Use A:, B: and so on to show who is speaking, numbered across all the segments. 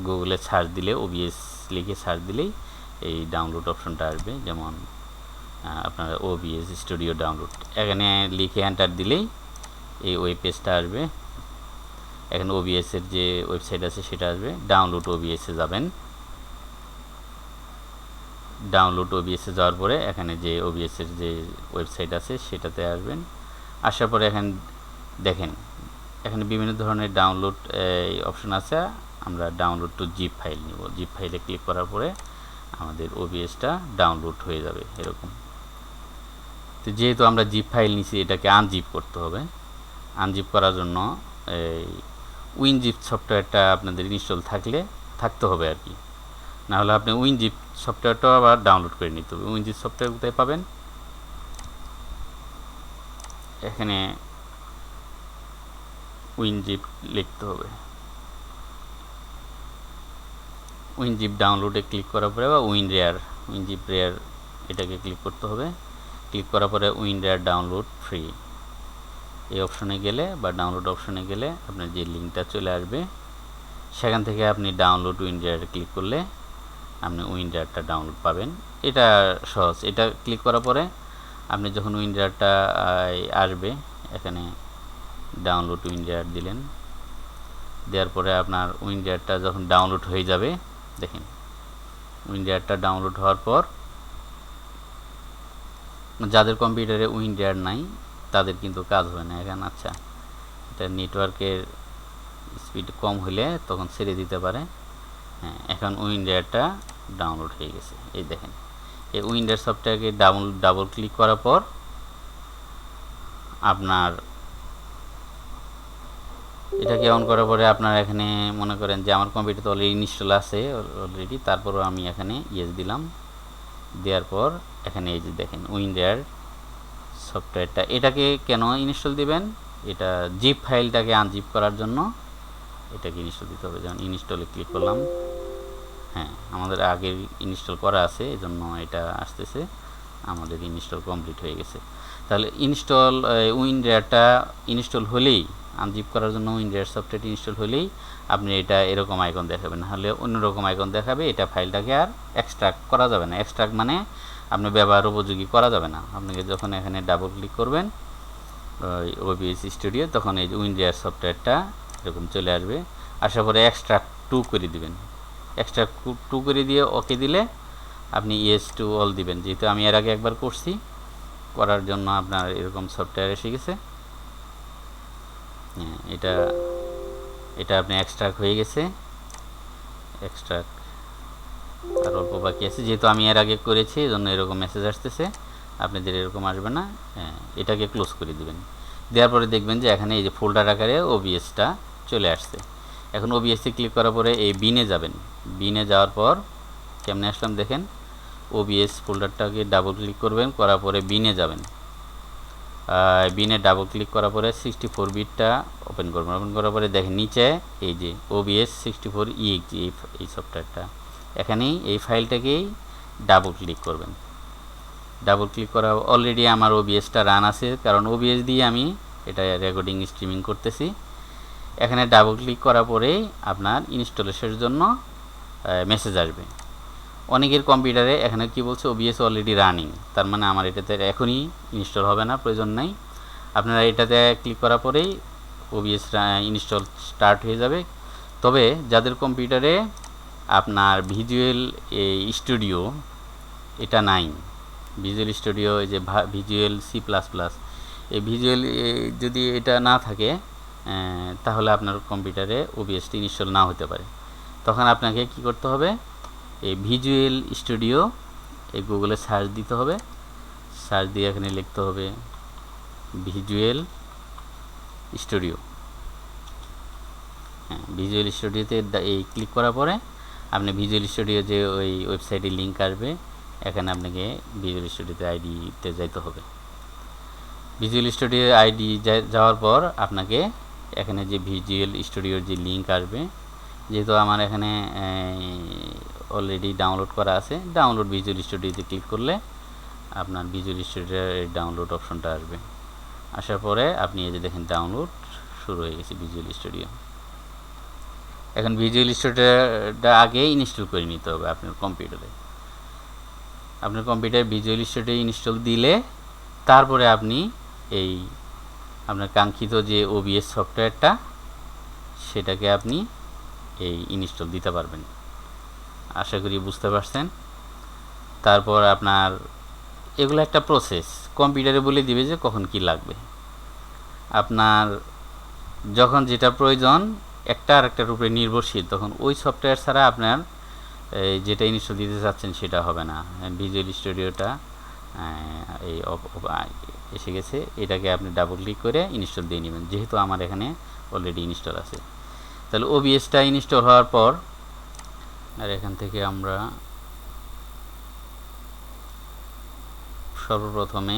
A: গুগলে সার্চ দিলে ওবিএস লিখে সার্চ দিলেই এই ডাউনলোড অপশনটা আসবে। যেমন আপনার ওবিএস স্টুডিও ডাউনলোড এখানে লিখে এন্টার দিলেই এই ওয়েব পেজটা আসবে। এখানে ওবিএস এর যে ওয়েবসাইট আছে সেটা আসবে। ডাউনলোড ওবিএস এ যাবেন। ডাউনলোড ওবিএস এ যাওয়ার পরে এখানে যে ওবিএস এর যে ওয়েবসাইট আছে সেটাতে আসবেন। আসার পরে এখানে দেখেন এখানে বিভিন্ন ধরনের ডাউনলোড অপশন আছে। আমরা ডাউনলোড টু জিপ ফাইল নিব। জিপ ফাইলে ক্লিক করার পরে আমাদের ওবিএসটা ডাউনলোড হয়ে যাবে এরকম। তো যেহেতু আমরা জিপ ফাইল নিছি এটাকে আনজিপ করতে হবে। আনজিপ করার জন্য এই উইনজিপ সফটওয়্যারটা আপনাদের ইনস্টল থাকতে হবে আর কি। না হলে আপনি উইনজিপ সফটওয়্যারটাও আবার ডাউনলোড করে নিতে হবে। উইনজিপ সফটওয়্যার কোথায় পাবেন? এখানে উইনজিপ লিখতে হবে। উইনজিপ ডাউনলোডে ক্লিক করার পরে বা উইনজিপ রেয়ার এটাকে ক্লিক করতে হবে। ক্লিক করার পরে উইনরেয়ার ডাউনলোড ফ্রি এই অপশনে গেলে বা ডাউনলোড অপশনে গেলে আপনার যে লিঙ্কটা চলে আসবে সেখান থেকে আপনি ডাউনলোড উইনরেয়ারে ক্লিক করলে আপনি উইনরেয়ারটা ডাউনলোড পাবেন। এটা সহজ। এটা ক্লিক করার পরে আপনি যখন উইনরেয়ারটা আসবে এখানে ডাউনলোড উইনরেয়ার দিলেন। দেওয়ার পরে আপনার উইনরেয়ারটা যখন ডাউনলোড হয়ে যাবে দেখেন উইনরেয়ারটা ডাউনলোড হওয়ার পর যাদের কম্পিউটারে উইনরেয়ার নাই তাদের কিন্তু কাজ হয় না এখানে। আচ্ছা, এটা নেটওয়ার্কের স্পিড কম হলে তখন ছেড়ে দিতে পারে। হ্যাঁ, এখন উইনরেয়ারটা ডাউনলোড হয়ে গেছে। এই দেখেন এই উইনরেয়ার সফটওয়্যারকে ডাবল ক্লিক করার পর আপনার এটাকে অন করার পরে আপনার এখানে মনে করেন যে আমার কম্পিউটার তো অলরেডি ইনস্টল আছে অলরেডি, তারপরও আমি এখানে ইয়েস দিলাম। দেওয়ার পর এখানে এই যে দেখেন উইনরেয়ার সফটওয়্যারটা এটাকে কেন ইনস্টল দিবেন? এটা জিপ ফাইলটাকে আনজিপ করার জন্য এটাকে ইনস্টল দিতে হবে। যেমন ইনস্টলে ক্লিক করলাম। হ্যাঁ, আমাদের আগের ইনস্টল করা আছে এজন্য এটা আসতেছে। আমাদের ইনস্টল কমপ্লিট হয়ে গেছে। তাহলে উইনরেয়ারটা ইনস্টল হলেই আনজিপ করার জন্য উইনরেয়ার সফটওয়্যারটি ইনস্টল হলেই আপনি এটা এরকম আইকন দেখাবে, না হলে অন্যরকম আইকন দেখাবে। এটা ফাইলটাকে আর এক্সট্রাক্ট করা যাবে না। এক্সট্রাক্ট মানে আপনি ব্যবহার উপযোগী করা যাবে না। আপনাকে যখন এখানে ডাবল ক্লিক করবেন ওবিএস স্টুডিও তখন এই উইনরেয়ার সফটওয়্যারটা এরকম চলে আসবে। আসার পরে এক্সট্রাক্ট টু করে দিবেন। এক্সট্রাক্ট টু করে দিয়ে ওকে দিলে আপনি ইয়েস টু অল দিবেন। যেহেতু আমি এর আগে একবার করছি, করার জন্য আপনার এরকম সফটওয়্যার এসে গেছে। হ্যাঁ, এটা আপনি এক্সট্রাক্ট হয়ে গেছে। এক্সট্রাক্ট আর অল্প বাকি আছে। যেহেতু আমি এর আগে করেছি এজন্য এরকম মেসেজ আসতেছে, আপনাদের এরকম আসবে না। হ্যাঁ, এটাকে ক্লোজ করে দিবেন। দেওয়ার পরে দেখবেন যে এখানে এই যে ফোল্ডার আকারে ওবিএসটা চলে আসছে। এখন ওবিএসে ক্লিক করার পরে এই বিনে যাবেন। বিনে যাওয়ার পর কেমনে আসলাম দেখেন, ওবিএস ফোল্ডারটাকে ডাবল ক্লিক করবেন, করার পরে বিনে যাবেন। বিনে ডাবল ক্লিক করার পরে 64 বিটটা ওপেন করবেন। ওপেন করার পরে দেখেন নিচে এই যে ওবিএস 64exe এই সফটওয়্যারটা, এখানেই এই ফাইলটাকেই ডাবল ক্লিক করবেন। ডাবল ক্লিক করা অলরেডি আমার ওবিএসটা রান আছে, কারণ ওবিএস দিয়ে আমি এটা রেকর্ডিং স্ট্রিমিং করতেছি। এখানে ডাবল ক্লিক করার পরেই আপনার ইনস্টলেশনের জন্য মেসেজ আসবে। অনেকের কম্পিউটারে এখানে কি বলছে ওবিএস অলরেডি রানিং, তার মানে আমার এটাতে এখনই ইনস্টল হবে না, প্রয়োজন নাই। আপনারা এটাতে ক্লিক করার পরেই ওবিএস ইনস্টল স্টার্ট হয়ে যাবে। তবে যাদের কম্পিউটারে আপনার ভিজুয়াল স্টুডিও এটা নাই, ভিজুয়াল স্টুডিও এই যে ভিজুয়াল C++, এই ভিজুয়াল যদি এটা না থাকে তাহলে আপনার কম্পিউটারে ওবিএসটি ইনস্টল না হতে পারে। তখন আপনাকে কি করতে হবে, এই ভিজুয়াল স্টুডিও এই গুগলে সার্চ দিতে হবে। সার্চ দিয়ে এখানে লিখতে হবে ভিজুয়াল স্টুডিও। হ্যাঁ, ভিজুয়াল স্টুডিওতে এই ক্লিক করার পরে আপনি ভিজুয়াল স্টুডিও যে ওই ওয়েবসাইটের লিঙ্ক আসবে, এখানে আপনাকে ভিজুয়াল স্টুডিওতে আইডিতে যাইতে হবে। ভিজুয়াল স্টুডিও আইডি যাওয়ার পর আপনাকে এখানে যে ভিজুয়াল স্টুডিওর যে লিঙ্ক আসবে, যেহেতু আমার এখানে অলরেডি ডাউনলোড করা আছে, ডাউনলোড ভিজুয়াল স্টুডিওতে ক্লিক করলে আপনার ভিজুয়াল স্টুডিওর ডাউনলোড অপশনটা আসবে। আসার পরে আপনি এই যে দেখেন ডাউনলোড শুরু হয়ে গেছে ভিজুয়াল স্টুডিও। এখন ভিজুয়াল স্টুডিওটা আগে ইনস্টল করে নিতে হবে আপনার কম্পিউটারে। আপনার কম্পিউটারে ভিজুয়াল স্টুডিও ইনস্টল দিলে তারপরে আপনি এই আপনার কাঙ্ক্ষিত যে ওবিএস সফটওয়্যারটা সেটাকে আপনি এই ইনস্টল দিতে পারবেন। আশা করি বুঝতে পারছেন। তারপর আপনার এগুলো একটা প্রসেস, কম্পিউটারে বলে দিবে যে কখন কি লাগবে। আপনার যখন যেটা প্রয়োজন একটা আর একটার উপরে নির্ভরশীল, তখন ওই সফটওয়্যার ছাড়া আপনার যেটা ইনস্টল দিতে চাচ্ছেন সেটা হবে না। ভিজুয়াল স্টুডিওটা এই এসে গেছে, এটাকে আপনি ডাবল ক্লিক করে ইনস্টল দিয়ে নেবেন, যেহেতু আমার এখানে অলরেডি ইনস্টল আছে। তাহলে ওবিএসটা ইনস্টল হওয়ার পর আর এখান থেকে আমরা সর্বপ্রথমে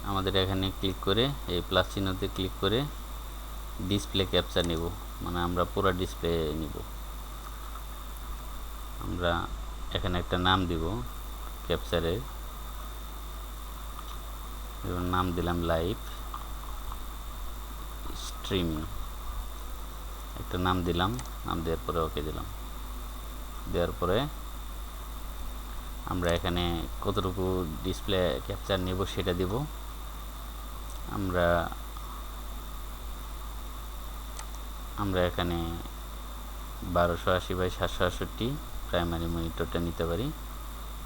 A: আমাদের এখানে ক্লিক করে এই প্লাস চিহ্নতে ক্লিক করে ডিসপ্লে ক্যাপচার নেব, মানে আমরা পুরো ডিসপ্লে নিব। আমরা এখানে একটা নাম দিব ক্যাপচারের, নাম দিলাম লাইভ স্ট্রিমিং, একটা নাম দিলাম, নাম দেওয়ার পরে ওকে দিলাম। দেওয়ার পরে আমরা এখানে কতটুকু ডিসপ্লে ক্যাপচার নেব সেটা দেব। আমরা এখানে 1280x768 প্রাইমারি মনিটরটা নিতে পারি,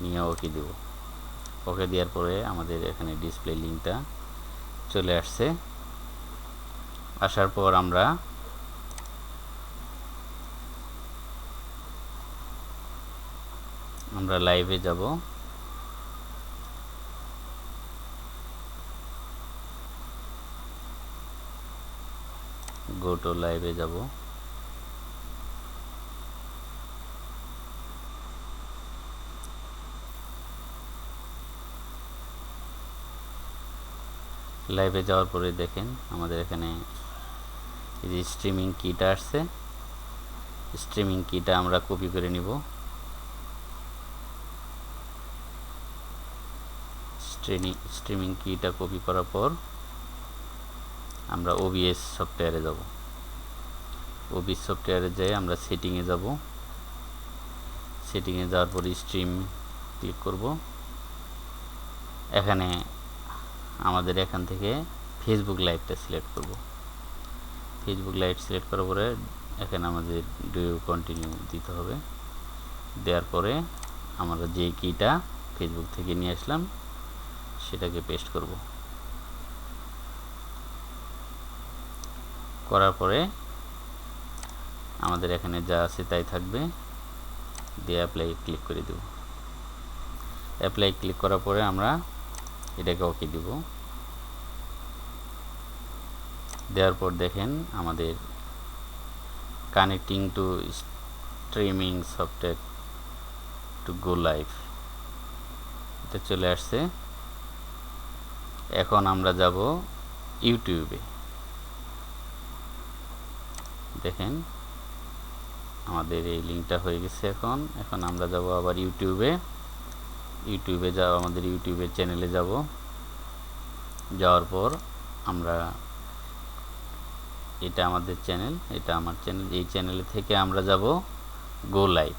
A: নিয়ে ওকে দেব। ওকে দেওয়ার পরে আমাদের এখানে ডিসপ্লে লিঙ্কটা চলে আসছে। আসার পর আমরা লাইভে যাব। গো টু লাইভে যাব। লাইভে যাওয়ার পরে দেখেন আমাদের এখানে এই যে স্ট্রিমিং কিটা আসছে, স্ট্রিমিং কিটা আমরা কপি করে নিব। স্ট্রিমিং কিটা কপি করার পর আমরা ওবিএস সফটওয়্যারে যাব। ওবিএস সফটওয়্যারে যাই আমরা সেটিংয়ে যাব। সেটিংয়ে যাওয়ার পর স্ট্রিম ক্লিক করব। এখানে আমাদের এখান থেকে ফেসবুক লাইভটা সিলেক্ট করব। ফেসবুক লাইভ সিলেক্ট করার পরে এখানে আমাদের ডু ইউ কন্টিনিউ দিতে হবে। দেওয়ার পরে আমরা যে কিটা ফেসবুক থেকে নিয়ে আসলাম সেটাকে পেস্ট করব। করার পরে আমাদের এখানে যা আছে তাই থাকবে, দিয়ে অ্যাপ্লাই ক্লিক করে দেব। অ্যাপ্লাই ক্লিক করার পরে আমরা এটাকে ওকে দিব। দেওয়ার পর দেখেন আমাদের connecting two streaming software to go live এটা চলে আসছে। এখন আমরা যাব ইউটিউবে। দেখেন আমাদের এই লিঙ্কটা হয়ে গেছে। এখন আমরা যাব আবার ইউটিউবে যাব, আমাদের ইউটিউবের চ্যানেলে যাব। যাওয়ার পর আমরা এটা আমাদের চ্যানেল, এটা আমার চ্যানেল, এই চ্যানেলে থেকে আমরা যাব গো লাইভ।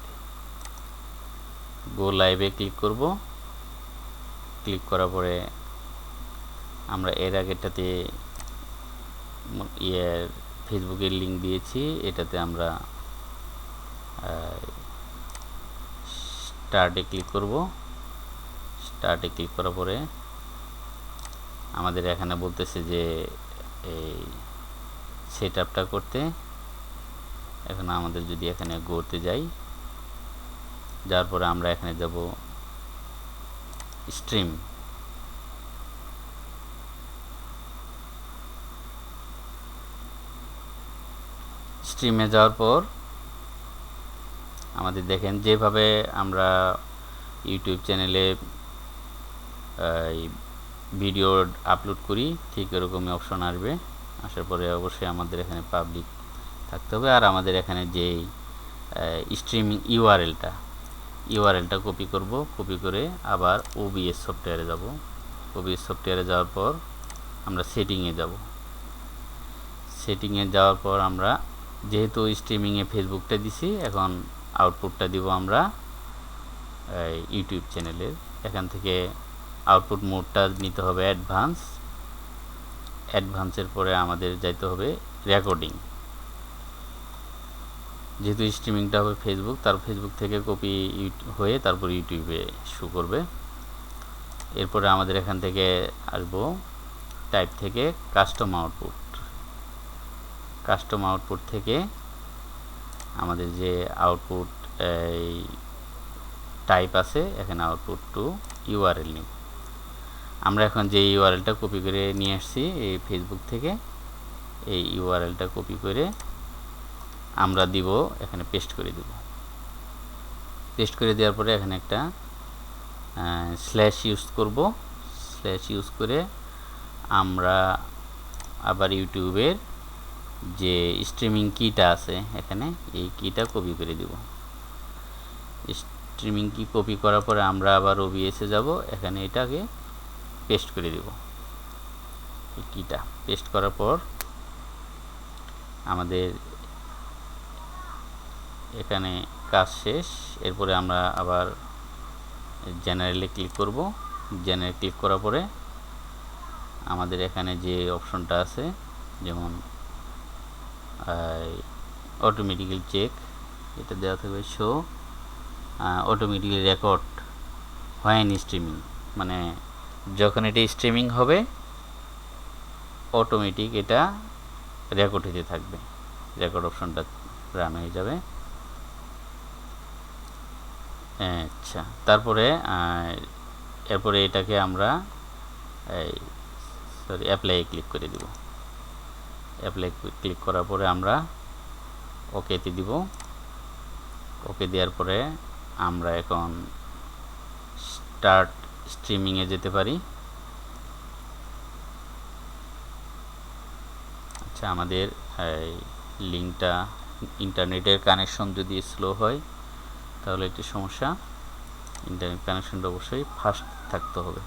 A: গো লাইভে ক্লিক করব। ক্লিক করার পরে আমরা এর আগেরটাতে ফেসবুকের লিঙ্ক দিয়েছি, এটাতে আমরা স্টার্টে ক্লিক করব। স্টার্টে ক্লিক করার পরে আমাদের এখানে বলতেছে যে এই সেট আপটা করতে। এখন আমাদের যদি এখানে গোতে যাই, যার পরে আমরা এখানে যাব স্ট্রিম। স্ট্রিমে যাওয়ার পর আমাদের দেখেন যেভাবে আমরা ইউটিউব চ্যানেলে ভিডিও আপলোড করি ঠিক এরকমই অপশন আসবে। আসার পরে অবশ্যই আমাদের এখানে পাবলিক থাকতে হবে। আর আমাদের এখানে যেই স্ট্রিমিং ইউআরএলটা কপি করব। কপি করে আবার ওবিএস সফটওয়্যারে যাব। ওবিএস সফটওয়্যারে যাওয়ার পর আমরা সেটিংয়ে যাব। সেটিংয়ে যাওয়ার পর আমরা যেহেতু স্ট্রিমিংয়ে ফেসবুকটা দিছি, এখন আউটপুটটা দিব আমরা ইউটিউব চ্যানেলের। এখান থেকে আউটপুট মোডটা নিতে হবে অ্যাডভান্সের পরে আমাদের যাইতে হবে রেকর্ডিং। যেহেতু স্ট্রিমিংটা হবে ফেসবুক, তার ফেসবুক থেকে কপি হয়ে তারপর ইউটিউবে শো করবে। এরপরে আমাদের এখান থেকে আসবো টাইপ থেকে কাস্টম আউটপুট থেকে আমাদের যে আউটপুট টাইপ আছে, এখানে আউটপুট টু ইউআরএল নিব। আমরা এখন যে ইউআরএলটা কপি করে নিয়ে আসছি এই ফেসবুক থেকে, এই ইউআরএলটা কপি করে আমরা দিব, এখানে পেস্ট করে দিব। পেস্ট করে দেওয়ার পরে এখানে একটা স্ল্যাশ ইউজ করব। স্ল্যাশ ইউজ করে আমরা আবার ইউটিউবের যে স্ট্রিমিং কিটা আছে এখানে, এই কিটা কপি করে দিব। স্ট্রিমিং কি কপি করার পরে আমরা আবার ওবিএসে যাব, এখানে এটাকে পেস্ট করে দিব। এই কিটা পেস্ট করার পর আমাদের এখানে কাজ শেষ। এরপরে আমরা আবার জেনারেলে ক্লিক করব। জেনারেল ক্লিক করার পরে আমাদের এখানে যে অপশনটা আছে, যেমন অটোমেটিক্যালি চেক, এটা দেওয়া থাকবে show automatically record when streaming, মানে যখন এটা স্ট্রিমিং হবে অটোমেটিক এটা রেকর্ড হতে থাকবে, রেকর্ড অপশনটা রান হয়ে যাবে। আচ্ছা, তারপরে এরপরে এটাকে আমরা অ্যাপ্লাই ক্লিক করে দিব। অ্যাপ্লাই ক্লিক করার পরে আমরা ওকেতে দিব। ওকে দেওয়ার পরে আমরা এখন স্টার্ট স্ট্রিমিংয়ে যেতে পারি। আচ্ছা, আমাদের লিঙ্কটা, ইন্টারনেটের কানেকশন যদি স্লো হয় তাহলে একটি সমস্যা। ইন্টারনেট কানেকশনটা অবশ্যই ফাস্ট থাকতে হবে।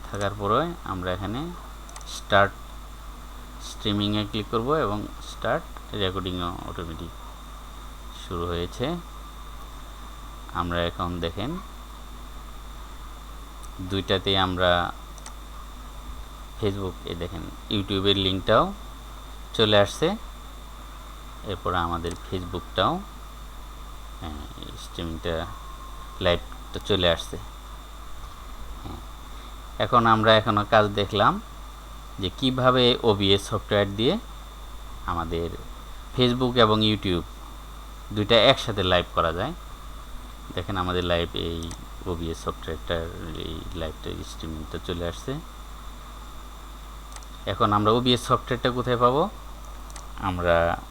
A: থাকার পরে আমরা এখানে স্টার্ট স্ট্রিমিংয়ে ক্লিক করব এবং স্টার্ট রেকর্ডিংও অটোমেটিক শুরু হয়েছে। আমরা এখন দেখেন দুইটাতেই আমরা ফেসবুক, এই দেখেন ইউটিউবের লিঙ্কটাও চলে আসছে, এরপর আমাদের ফেসবুকটাও স্ট্রিমিংটা লাইভটা চলে আসছে। এখন আমরা এখনও কাজ দেখলাম যে কিভাবে ওবিএস সফটওয়্যার দিয়ে আমাদের ফেসবুক এবং ইউটিউব দুইটা একসাথে লাইভ করা যায়। দেখেন আমাদের লাইভ এই ওবিএস সফটওয়্যারটার এই লাইভটার স্ট্রিমিংটা চলে আসছে। এখন আমরা ওবিএস সফটওয়্যারটা কোথায় পাবো? আমরা